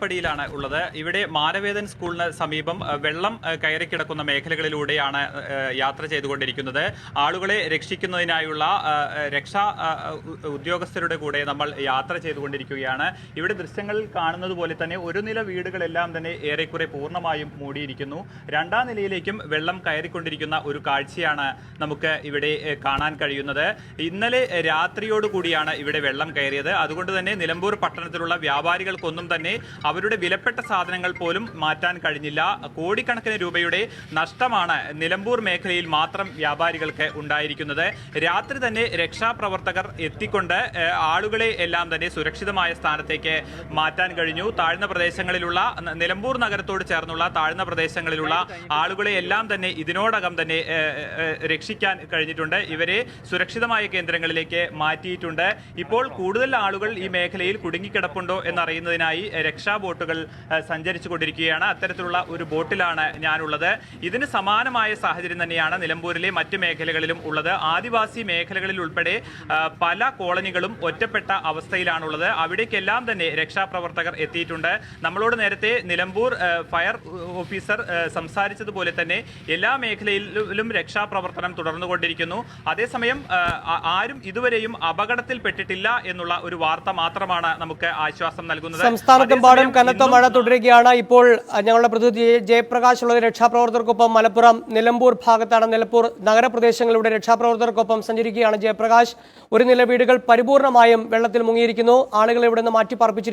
പടിയിലാണ് ഉള്ളത്. ഇവിടെ മാനവേദൻ സ്കൂളിന് സമീപം വെള്ളം കയറിക്കിടക്കുന്ന മേഖലകളിലൂടെയാണ് യാത്ര ചെയ്തുകൊണ്ടിരിക്കുന്നത്. ആളുകളെ രക്ഷിക്കുന്നതിനായുള്ള രക്ഷാ ഉദ്യോഗസ്ഥരുടെ കൂടെ നമ്മൾ യാത്ര ചെയ്തുകൊണ്ടിരിക്കുകയാണ്. ഇവിടെ ദൃശ്യങ്ങളിൽ കാണുന്നത് പോലെ തന്നെ ഒരു നില വീടുകളെല്ലാം തന്നെ ഏറെക്കുറെ പൂർണ്ണമായും മൂടിയിരിക്കുന്നു. രണ്ടാം നിലയിലേക്കും വെള്ളം കയറിക്കൊണ്ടിരിക്കുന്ന ഒരു കാഴ്ചയാണ് നമുക്ക് ഇവിടെ കാണാൻ കഴിയുന്നത്. ഇന്നലെ രാത്രിയോടുകൂടിയാണ് ഇവിടെ വെള്ളം കയറിയത്. അതുകൊണ്ട് തന്നെ നിലമ്പൂർ പട്ടണത്തിലുള്ള വ്യാപാരികൾക്കൊന്നും തന്നെ അവരുടെ വിലപ്പെട്ട സാധനങ്ങൾ പോലും മാറ്റാൻ കഴിഞ്ഞില്ല. കോടിക്കണക്കിന് രൂപയുടെ നഷ്ടമാണ് നിലമ്പൂർ മേഖലയിൽ മാത്രം വ്യാപാരികൾക്ക് ഉണ്ടായിരിക്കുന്നത്. രാത്രി തന്നെ രക്ഷാപ്രവർത്തകർ എത്തിക്കൊണ്ട് ആളുകളെ എല്ലാം തന്നെ സുരക്ഷിതമായ സ്ഥാനത്തേക്ക് മാറ്റാൻ കഴിഞ്ഞു. താഴ്ന്ന പ്രദേശങ്ങളിലുള്ള നിലമ്പൂർ നഗരത്തോട് ചേർന്നുള്ള താഴ്ന്ന പ്രദേശങ്ങളിലുള്ള ആളുകളെ എല്ലാം തന്നെ ഇതിനോടകം തന്നെ രക്ഷിക്കാൻ കഴിഞ്ഞിട്ടുണ്ട്. ഇവരെ സുരക്ഷിതമായ കേന്ദ്രങ്ങളിലേക്ക് മാറ്റിയിട്ടുണ്ട്. ഇപ്പോൾ കൂടുതൽ ആളുകൾ ഈ മേഖലയിൽ കുടുങ്ങിക്കിടപ്പുണ്ടോ എന്നറിയുന്നതിനായി രക്ഷാ ബോട്ടുകൾ സഞ്ചരിച്ചു കൊണ്ടിരിക്കുകയാണ്. അത്തരത്തിലുള്ള ഒരു ബോട്ടിലാണ് ഞാനുള്ളത്. ഇതിന് സമാനമായ സാഹചര്യം തന്നെയാണ് നിലമ്പൂരിലെ മറ്റു മേഖലകളിലും ഉള്ളത്. ആദിവാസി മേഖലകളിൽ ഉൾപ്പെടെ പല കോളനികളും ഒറ്റപ്പെട്ട അവസ്ഥയിലാണുള്ളത്. അവിടേക്കെല്ലാം തന്നെ രക്ഷാപ്രവർത്തകർ എത്തിയിട്ടുണ്ട്. നമ്മളോട് നേരത്തെ നിലമ്പൂർ ഫയർ ഓഫീസർ സംസാരിച്ചതുപോലെ തന്നെ എല്ലാ മേഖലയിലും രക്ഷാപ്രവർത്തനം തുടർന്നുകൊണ്ടിരിക്കുന്നു. അതേസമയം ആരും ഇതുവരെയും അപകടത്തിൽപ്പെട്ടിട്ടില്ല എന്നുള്ള ഒരു വാർത്ത മാത്രമാണ് നമുക്ക് ആശ്വാസം നൽകുന്നത്. സംസ്ഥാനത്തെമ്പാടും കനത്ത മഴ തുടരുകയാണ്. ഇപ്പോൾ ഞങ്ങളുടെ പ്രതിനിധി ജയപ്രകാശ് ഉള്ളത് രക്ഷാപ്രവർത്തകർക്കൊപ്പം മലപ്പുറം നിലമ്പൂർ ഭാഗത്താണ്. നിലമ്പൂർ നഗരപ്രദേശങ്ങളിലൂടെ രക്ഷാപ്രവർത്തകർക്കൊപ്പം സഞ്ചരിക്കുകയാണ് ജയപ്രകാശ്. ഒരു നില വീടുകൾ പരിപൂർണമായും വെള്ളത്തിൽ മുങ്ങിയിരിക്കുന്നു. ആളുകൾ ഇവിടെ നിന്ന് മാറ്റി പാർപ്പിച്ചിരിക്കുന്നു.